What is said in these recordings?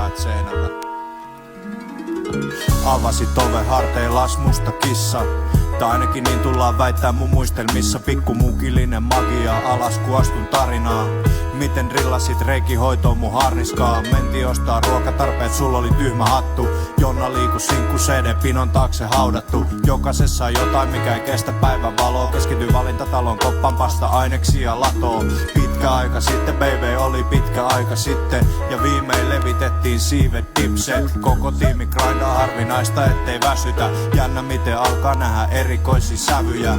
näet seinällä. Avasit oven harteillas musta kissa. Tai ainakin niin tullaan väittää mun muistelmissa. Pikkumukillinen magia alas kun astun tarinaa. Miten drillasit reikihoitoon mun harniskaa. Menti ostaa ruokatarpeet, sulla oli tyhmä hattu. Jonna liiku sinkku CD pinon taakse haudattu. Jokaisessa on jotain mikä ei kestä päivän valoa. Keskity valintatalon koppan pasta aineksia latoo. Pitkä aika sitten baby oli pitkä aika sitten. Ja viimein levitettiin siivet dipset. Koko tiimi grindaa harvinaista ettei väsytä. Jännä miten alkaa nähdä erikoisia sävyjä.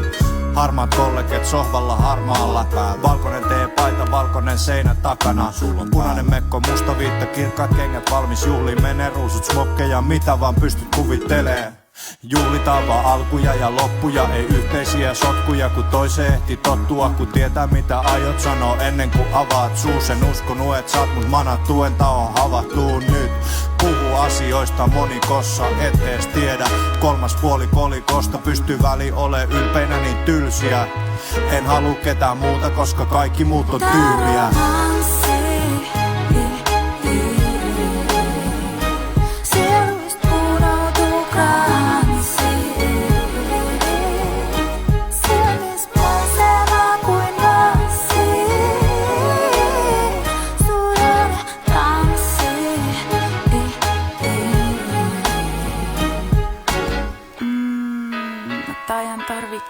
Harmaat kolleget sohvalla harmaalla. Valkoinen teepaita, valkoinen seinä takana. Punainen mekko, musta viitta, kirkkaat kengät valmis juhliin. Menee ruusut, smokkeja, mitä vaan pystyt kuvittelee. Juhlitaan vaan alkuja ja loppuja, ei yhteisiä sotkuja, kun toiseen ehti tottua. Kun tietää mitä aiot sanoa ennen kuin avaat suus. En uskonut et saat mut manattu, en taho havahtuu nyt. Puhu asioista monikossa, et ees tiedä. Kolmas puoli kolikosta pystyy väli ole ylpeinä niin tylsiä. En halua ketään muuta, koska kaikki muut on tyyliä.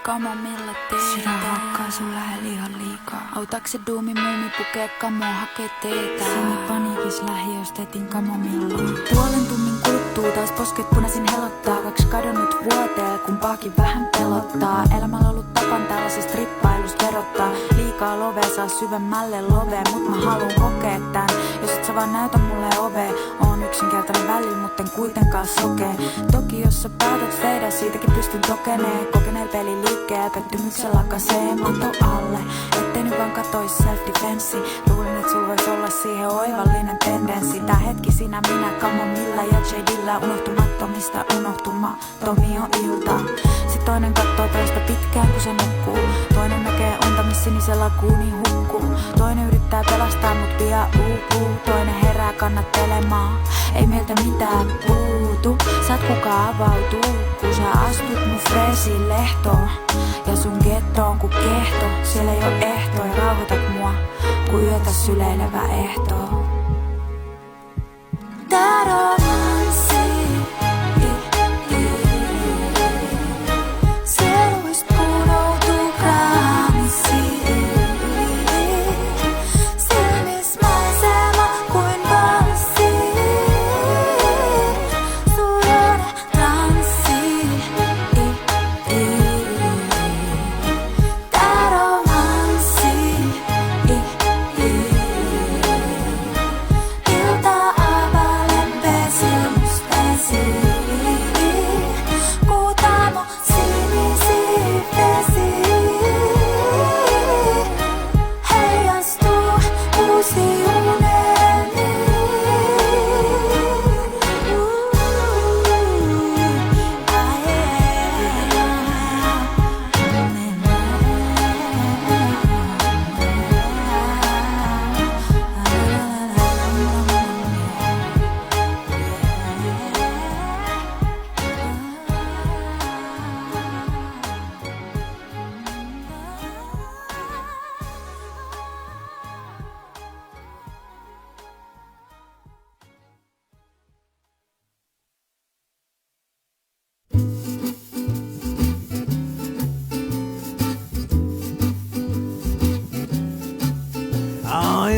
Kamomilla teetä. Sydän hakkaa sun lähellä ihan liikaa. Autakse duumi muumi pukee kamoa hakee teetä. Sami paniikis lähiöstä etin kamomilla. Puolen tunnin kuluttuu taas posket punaisin helottaa. 2 kadonnut vuoteen kumpaakin vähän pelottaa. Elämällä ollut tapan tällaisesta rippailusta verottaa. Liikaa lovea saa syvemmälle loveen. Mut mä haluun kokea tän. Jos et sä vaan näytä mulle ovea. Oon yksinkertainen väli mutten kuitenkaan sokee. Toki jos sä päätät feidä siitäkin pystyn tokenee. Kokeneel peli liikkeen pettymyksen lakasee mato alle. Ettei nyt vaan katois self-defenssi. Luulin et sul vois olla siihen oivallinen tendenssi. Tää hetki sinä minä kamomilla ja Jadilla. Unohtumattomista unohtumattomia ilta. Sit toinen kattoo toista pitkään kun se nukkuu. Toinen näkee unta miss sinisellä kuuni hukkuu. Toinen yrittää pelastaa mut pian uupuu. Toinen herää kannattelemaan. Ei meiltä mitään puutu. Saat kuka avautuu. Kun sä astut mun freesiin lehtoon. Ja sun gettoon ku kehto. Siellä ei oo ehtoja. Rauhoitat mua ku yötä syleilevä ehtoo. Tää romanssi. Sieluista punoutuu kranssi. Silmis maisema kuin vanssi. Suorana transsi. Tää romanssi. Ilta avalen pesilmus pesi. Kuutamo sinisi vesi. Heijastuu uusi unelmi.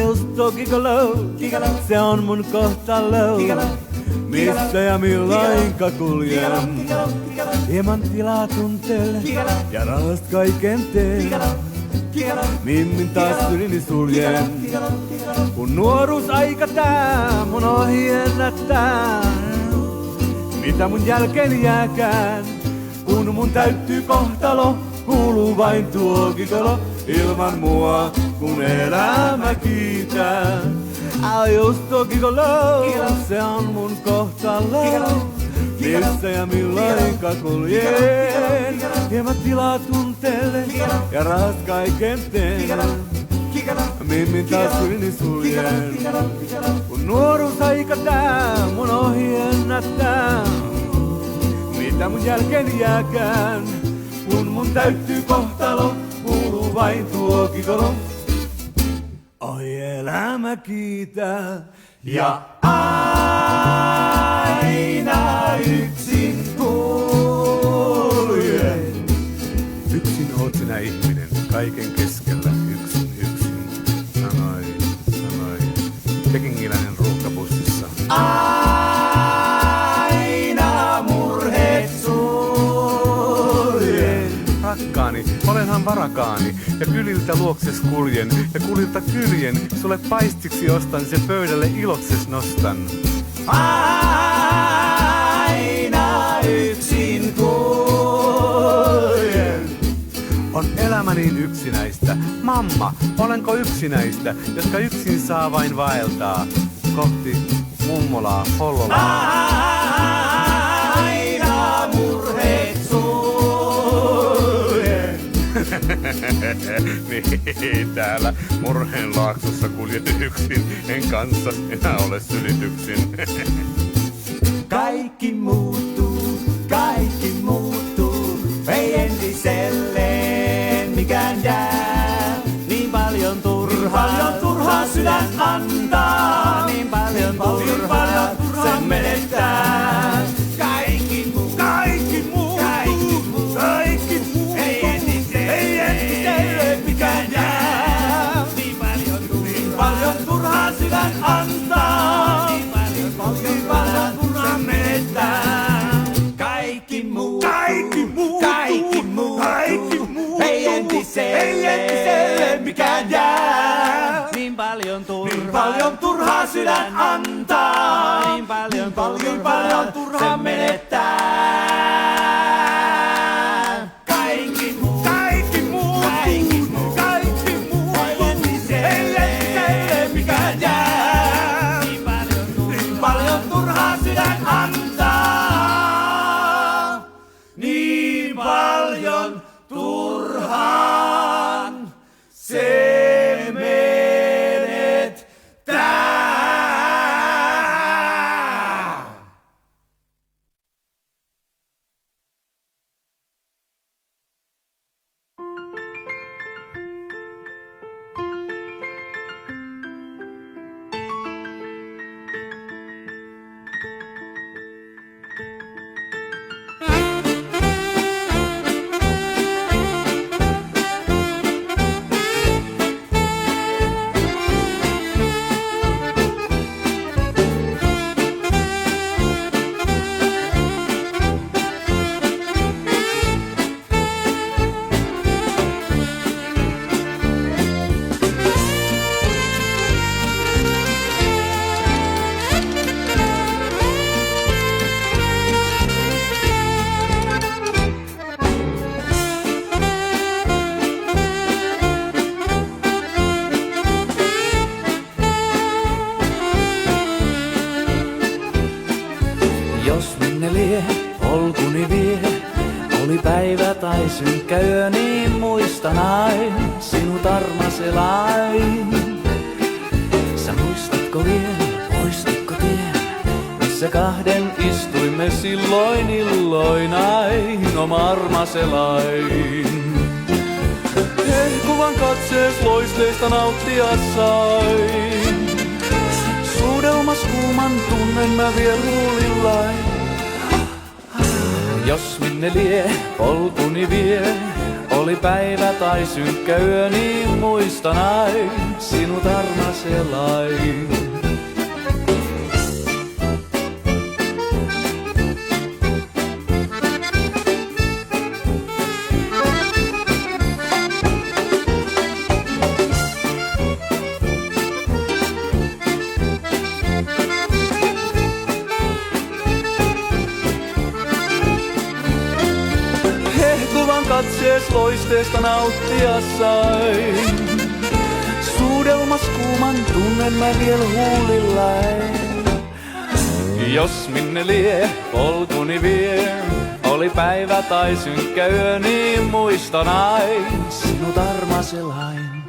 Justo gigolo, se on mun kohtalo. Missä ja milloinka kuljen. Hieman tilaa tuntele ja rahast kaiken teen. Mimmin taas ylini suljen. Kun nuoruusaika tää mun ohi ennättää. Mitä mun jälkeen jääkään. Kun mun täyttyy kohtalo, kuuluu vain tuo gigolo. Ilman mua, kun elämä kiitää. Just tuo gigolo, se on mun kohtalo. Missä ja milloinka kuljen. Hieman tilaa tuntele ja rahat kaiken teen. Mimmin taas ylini suljen. Kun nuoruusaika tää tietämättä, mitä mun jälkeen jääkään. Kun mun täyttyy kohtalo, kuuluu vain tuo gigolo. Oi elämä kiitää ja aina yksin kuljen. Yksin oot sinä ihminen, kaiken keskellä yksin. Sanoi pekingiläinen ruuhkabussissa. Aina murheet suljen. Rakkaani, olenhan varakaani, ja kyliltä luokses kuljen, ja kulilta kyljen, sulle paistiksi ostan, sen pöydälle ilokses nostan. Aina yksin kuljen. On elämä niin yksinäistä. Mamma, olenko yksinäistä, jotka yksin saa vain vaeltaa kohti mummolaa, hollolaa? Aina murheet suljen. Niin, täällä Murheen laaksossa kuljet yksin, en kanssas enää ole sylityksin. Kaikki muuttuu, ei entiselleen mikään jää. Niin paljon turhaa sydän antaa, niin paljon turhaa sen menettää. Kaikki muuttuu, ei entiselleen mikään jää. Niin paljon turhaa sydän antaa, niin paljon turhaa sen menettää. Kaikki muuttuu, ei entiselleen mikään jää. Niin paljon turhaa sydän antaa, niin paljon turhaa menettää. Kaikki muuttuu, ei entiselleen mikään jää. Niin paljon turhaa sydän antaa, niin paljon turhaan se menettää. Polkuni vie, oli päivä tai synkkä yö, niin muistan aina sinut armaselain. Sä muistatko vielä, muistitko tie, missä kahden istuimme silloin illoinain, oma armaselain. Hehkuvan katsees loisteista nauttia sain, suudelmas kuuman tunnen mä vielä huulillain. Jos minne lie polkuni vie, oli päivä tai synkkä yö, niin muistan aina sinut armaselain. Katsees loisteesta nauttia sain, suudelmas kuuman tunnen mä vielä huulillain. Jos minne lie polkuni vie, oli päivä tai synkkä yö, niin muistan aina sinut armaselain.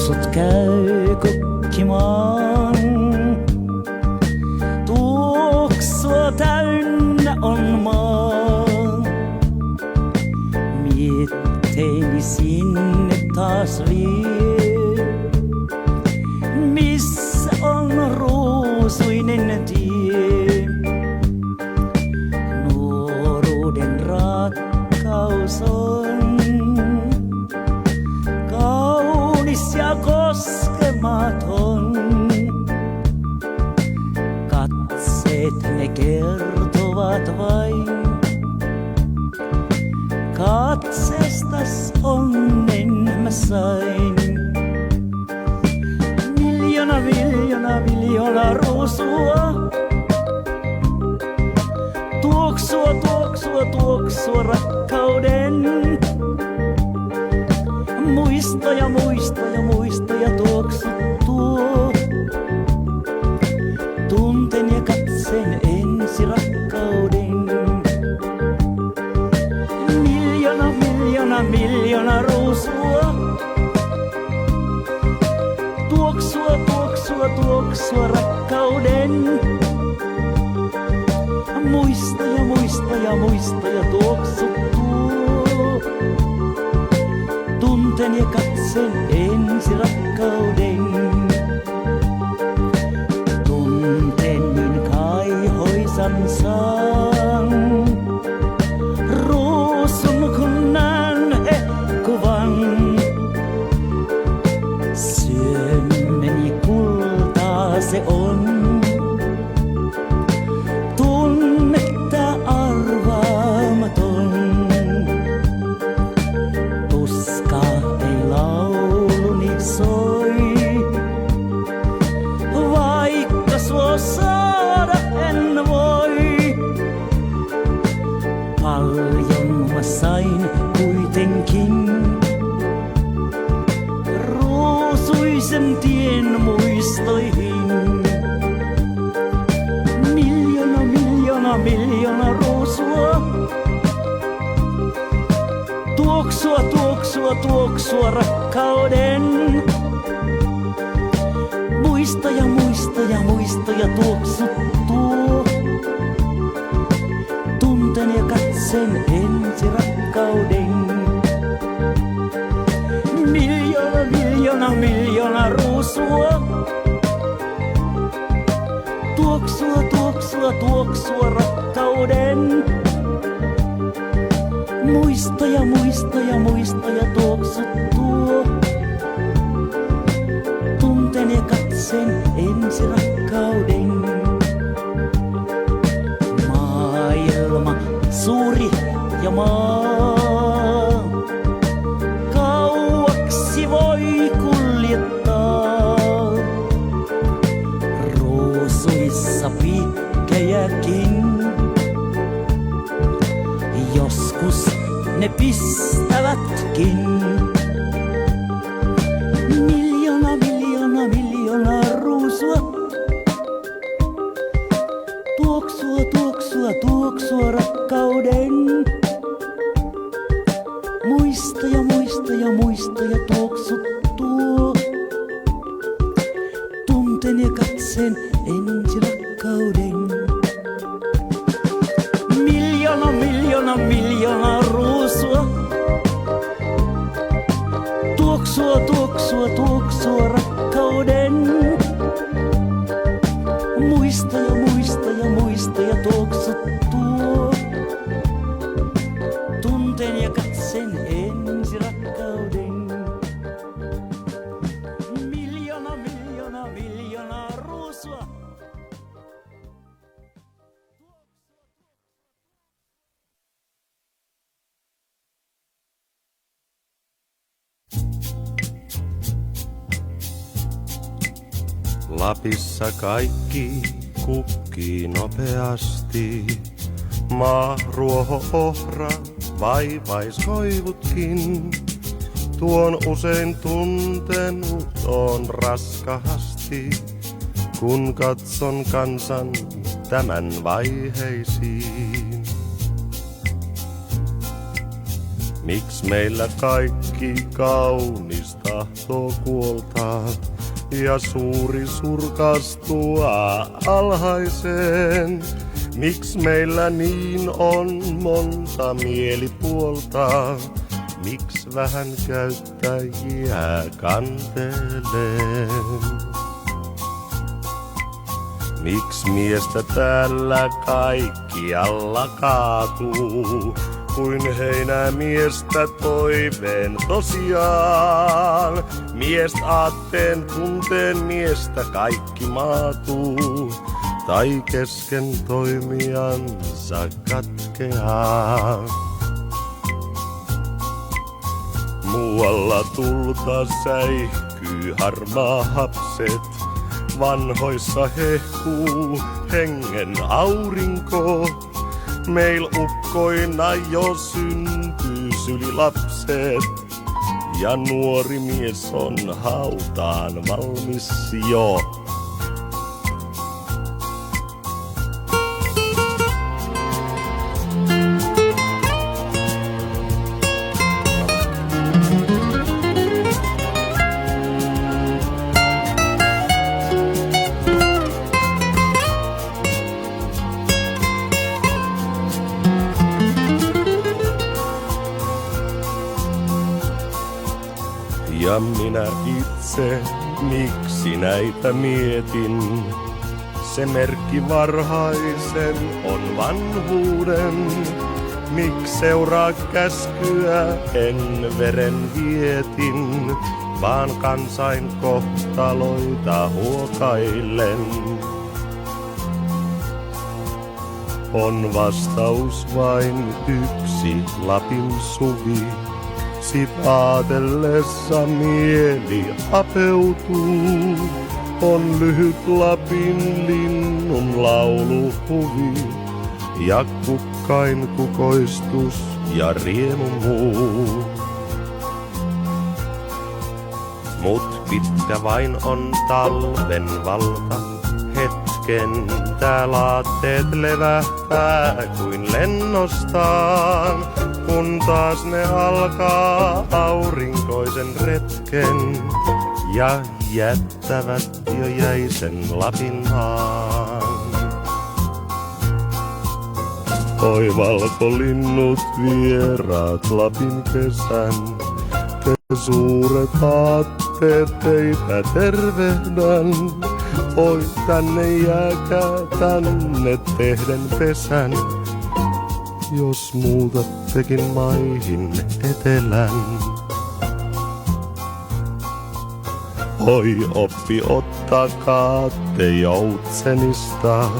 Tuoksut käy kukkimaan. Tuoksua täynnä on maa. Mietteeni sinne taas vie. Missä on ruusuinen tie? Nuoruuden rakkaus on kaunis ja koskematon. Katseet ne kertovat vain. Katsestas onnen mä sain. Miljoona, miljoona, miljoona ruusua. Tuoksua, tuoksua, tuoksua rakkauden. Muistoja, muistoja, muistoja tuoksut tuo. Tunten ja katsen ensi rakkauden. Miljoona, miljoona, miljoona ruusua. Tuoksua, tuoksua, tuoksua rakkauden. Muistoja, muistoja, muistoja tuoksut tuo. Tunten ja katsen ensi rakkauden. Tunten niin kaihoisan saan. Ruusun kun näen kuvan. Syömmeni kultaa se on. Tunnetta arvaamaton. Tuska ei lauluni soi. Vaikka sua saada en voi. Paljon mä sain kuitenkin. Ruusuisen tien muistoihin. Miljoona, miljoona, miljoona ruusua. Tuoksua, tuoksua, tuoksua rakkauden. Muistoja, muistoja, muistoja tuoksut tuo. Tunten ja katsen ensi rakkauden. Miljoona, miljoona, miljoona ruusua. Tuoksua, tuoksua, tuoksua rakkauden. Muistoja, muistoja, muistoja tuoksut tuo. Tunten ja katsen ensi rakkauden. Maailma suuri ja maa. Kauaksi voi kuljettaa. Ruusuissa piikkejäkin. Joskus ne pistävätkin. Miljoona, miljoona, miljoona ruusua. Tuoksua, tuoksua, tuoksua rakkauden. Muistoja, muistoja, muistoja tuoksut tuo. Tunten ja katsen ensi rakkauden. Miljoona, miljoona, miljoona ruusua. Tuoksua, tuoksua, tuoksua rakkauden. Muistoja, muistoja, muistoja tuoksut tuo. Tunten ja katsen ensi rakkauden. Miljoona, miljoona, miljoona ruusua. Lapissa kaikki kukkii nopeasti. Maa, ruoho, ohra, vaivaiskoivutkin. Tuon usein tuntenut on raskahasti, kun katson kansan tämän vaiheisiin. Miks meillä kaikki kaunis tahtoo kuoltaa ja suuri surkastua alhaiseen? Miks meillä niin on monta mielipuolta? Miks vähän käyttäjiä kantelee? Miks miestä täällä kaikkialla kaatuu? Kuin heinämiestä toiveen tosiaan. Miestä aatteen tunteen miestä kaikki maatuu. Tai kesken toimijansa katkeaa. Muualla tulta säihkyy harmaa hapset. Vanhoissa hehkuu hengen aurinko. Meil ukkoina jo syntyy sylilapset. Ja nuori mies on hautaan valmis jo. Ja minä itse, miksi näitä mietin? Se merkki varhaisen on vanhuuden. Miksi seuraa käskyä en veren vietin, vaan kansain kohtaloita huokaillen. On vastaus vain yksi Lapin suvi. Sit aatellessa mieli apeutuu, on lyhyt Lapin linnun lauluhuvi, ja kukkain kukoistus ja riemu muu. Mut pitkä vain on talven valta, hetken tää laatteet levähtää kuin lennostaan. Kun taas ne alkaa aurinkoisen retken ja jättävät jo jäisen Lapin maan. Oi valkolinnut vieraat Lapin kesän, te suuret aatteet teitä tervehdän. Oi tänne jääkää tänne tehden pesän. Jos muutattekin maihin etelän. Oi oppi ottakaa te joutsenista.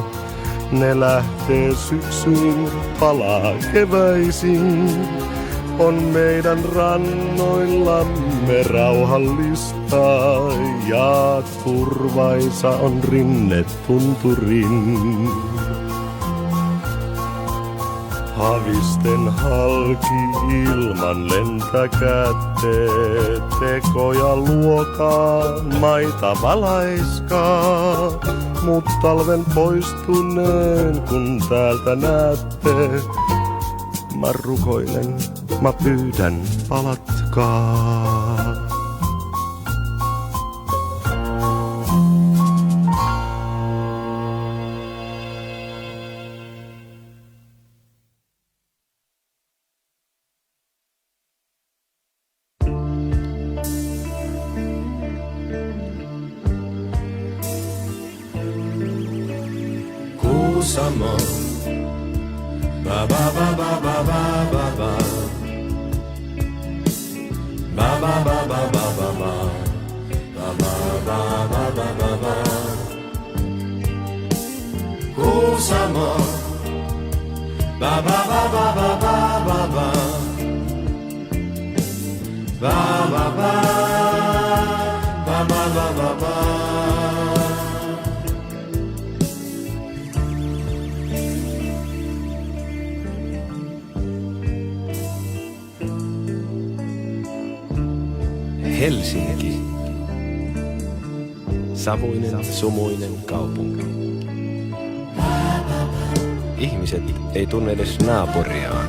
Ne lähtee syksyin, palaa keväisin. On meidän rannoillamme rauhallista. Ja turvaisa on rinne tunturin. Havisten halki ilman lentäkäätte, tekoja luokaa, maita valaiskaa. Mut talven poistuneen kun täältä näette, mä rukoilen, mä pyydän palatkaa. Kuusamo, ba ba ba ba ba ba ba ba, ba ba ba ba ba ba ba, ba ba ba ba ba ba ba. Kuusamo, ba ba ba ba ba ba ba ba, ba ba ba ba ba ba ba ba. Helsinki. Savuinen, sumuinen kaupunki. Ihmiset ei tunne edes naapuriaan.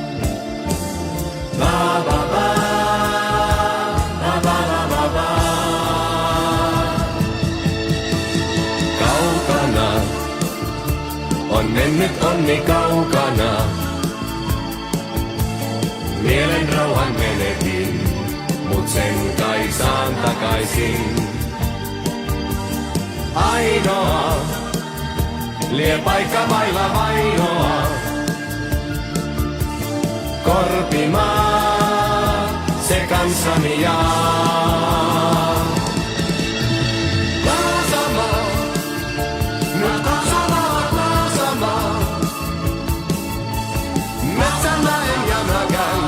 Ba ba ba, ba ba ba ba ba. Kaukana on mennyt onni kaukana. Mielen rauhan menetin, mut sen kai saan takaisin. Ainoa, lie paikka vailla vainoa. Korpimaa, se kanssani jaa. Vaasamaa, nyt Vaasamaa. Metsämäen jämäkän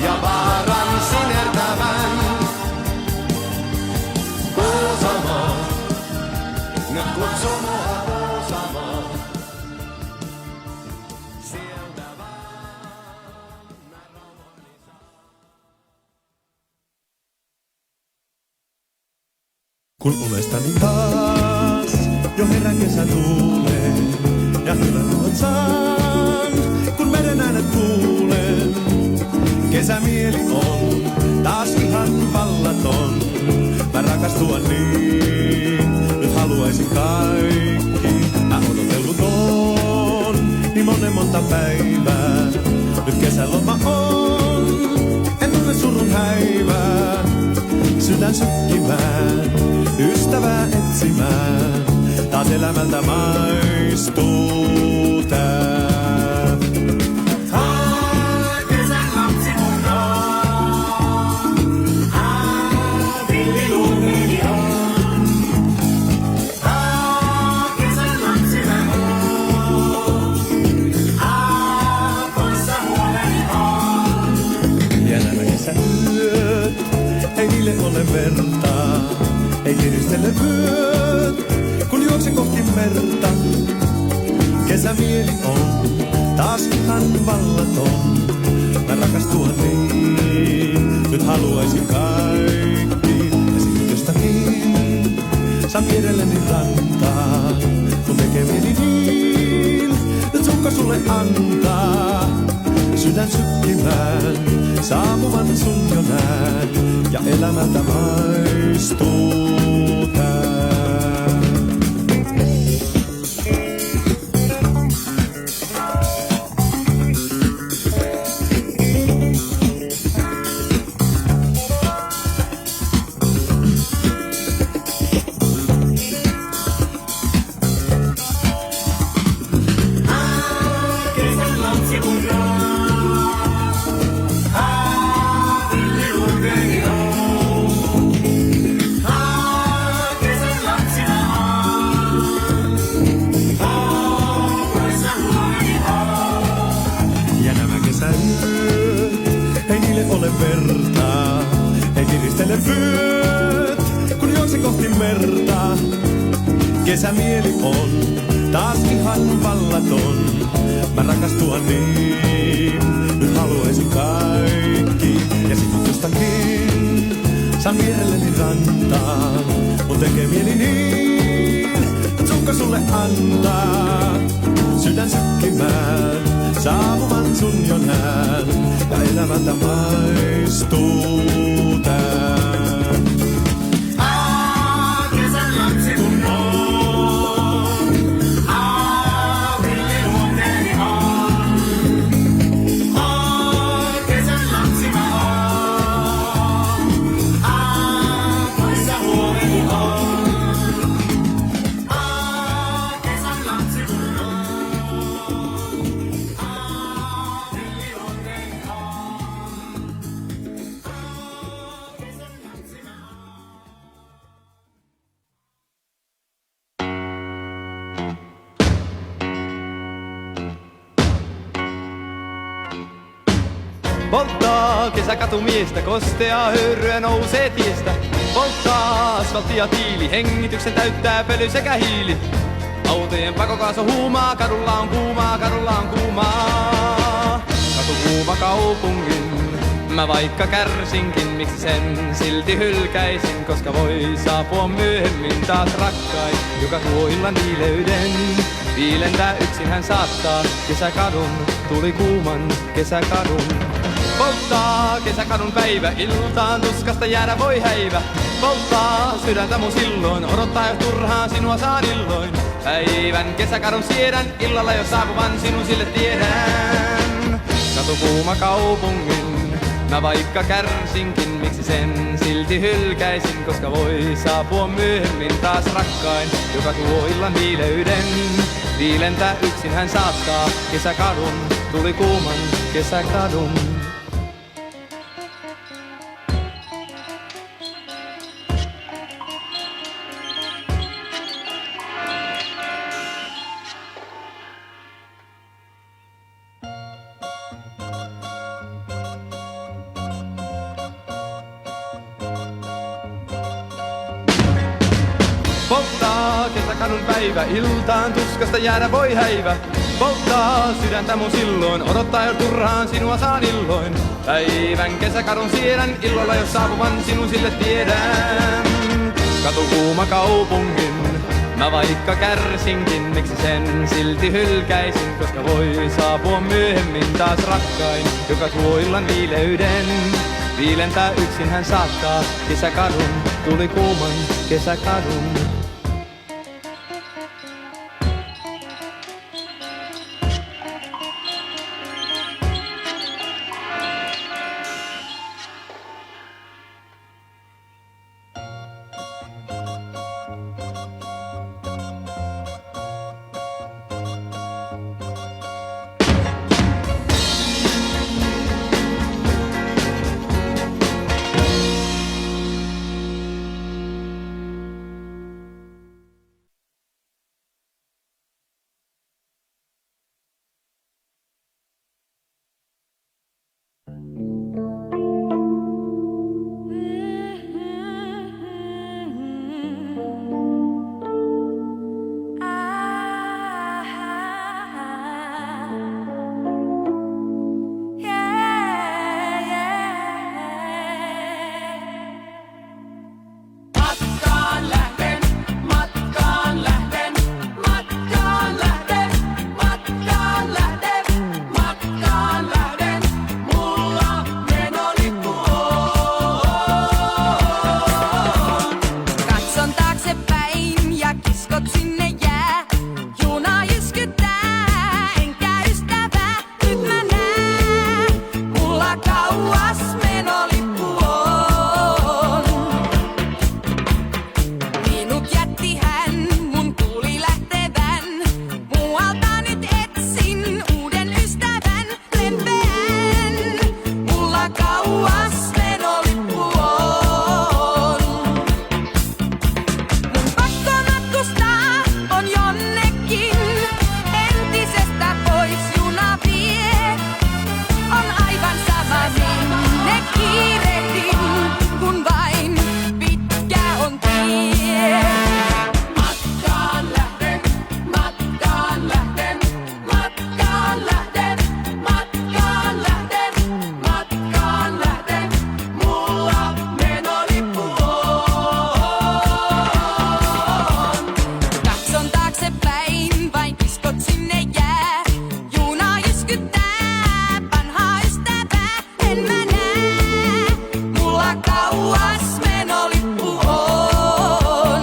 ja vaaran sinertävän. Vaasamaa, nyt kutsuu mua Vaasamaa. Sieltä kun unestani taas jo herän kesä tuulee ja hyvän olot saan, kun meren äänet kuulen. Kesämieli on taas ihan vallaton. Mä rakastua niin, nyt haluaisin kaikki. Mä odotellut on niin monta päivää. Nyt kesäloma on, en tunne surun häivää. Sydän sykkimään, ystävää etsimään, taas elämältä maistuu tää. Kesän lapsi mun on, villi lumini on. Kesän lapsi mä oon, poissa huoleni on. Ja nämä kesäyöt, ei niille ole vertaa, ei kiristele vyöt, kun juoksen kohti merta. Kesämieli on taas ihan vallaton. Mä rakastua niin, nyt haluaisin kaikki. Ja sit jostakin saan vierelleni rantaa, kun tekee mieli niin, nyt sukka sulle antaa. Sydän sykkimään, saapuvan sun jo näen, ja elämältä maistuu tää. vuoden vyöt, kun juoksen kohti merta. Kesämieli on taas ihan vallaton. Mä rakastua niin, nyt haluaisin kaikki. Ja sit jostakin saan vierelleni rantaan. Mun tekee mieli niin, et sukka sulle antaa. Sydän sykkimään, saavuvan sun jo näen. Ja elämältä maistuu tää. Kesän lapsi kun on, villi luonteeni on. Kesän lapsi mä oon, poissa huomeni on. Kesän lapsi kun on, villi luonteeni on. Kesän lapsi mä oon. Polttaa kesäkatumiestä, kostea höyryä nousee tiestä. Polttaa asfaltti ja tiili, hengityksen täyttää pöly sekä hiili. Autojen pakokaaso huumaa, kadulla on kuumaa, kadulla on kuumaa. Katu kuuma kaupungin, mä vaikka kärsinkin, miksi sen silti hylkäisin, koska voi saapua myöhemmin taas rakkain, joka tuo illan viileyden. Viilentää yksin hän saattaa kesäkadun, tuli kuuman kesäkadun. Polttaa kesäkadun päivä, iltaan tuskasta jäädä voi häivä. Polttaa sydäntä mun silloin, odottaa jos turhaan sinua saan illoin. Päivän kesäkadun siedän, illalla jos saapuvan sinun sille tiedän. Katu kuuma kaupungin, mä vaikka kärsinkin, miksi sen silti hylkäisin, koska voi saapua myöhemmin taas rakkain, joka tuo illan viileyden. Viilentää yksin hän saattaa kesäkadun, tuli kuuman kesäkadun. Polttaa kesäkadun päivä, iltaan tuskasta jäädä voi häivä. Polttaa sydäntä mun silloin, odottaa jo turhaan sinua saan illoin. Päivän kesäkadun siedän, illalla jos saapuvan sinun sille tiedän. Katu kuuma kaupungin, mä vaikka kärsinkin, miksi sen silti hylkäisin, koska voi saapua myöhemmin taas rakkain, joka tuo illan viileyden. Viilentää yksin hän saattaa kesäkadun, tuli kuuman kesäkadun. kauas menolippu on.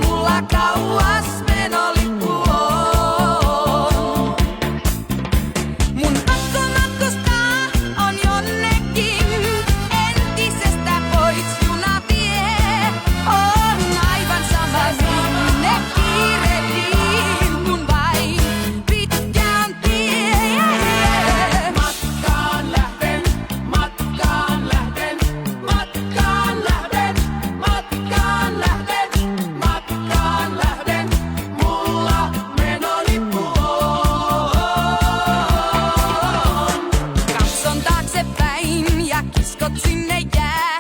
Mulla kauas menolippu on. Mun pakko matkustaa on jonnekin, entisestä pois juna vie. On aivan sama minne kiirehdin, kun vain pitkä on tie. Matkaan lähden, matkaan lähden, matkaan lähden, matkaan lähden, matkaan lähden. Mulla menolippu on. Katson taaksepäin ja kiskot sinne jää.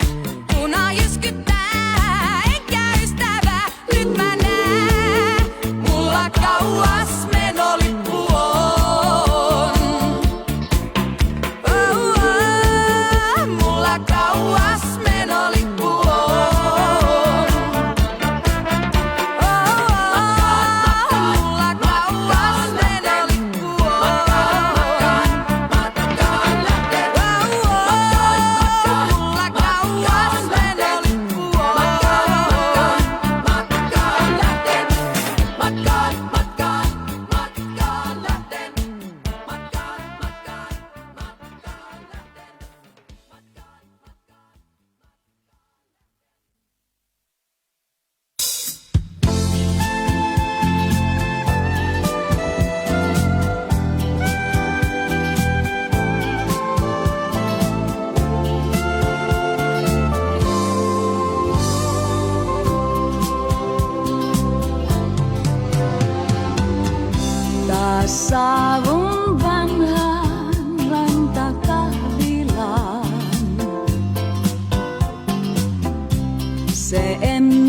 Puna jyskyttää, eikä ystävää, nyt mä näen. Mulla kauas menolippu on. Mulla kauas menolippu on. Mulla kauas menolippu on. Matkaan lähden, mulla kauas menolippu on. Matkaan lähden, matkaan lähden, Taas saavun vanhaan rantakahvilaan. Se en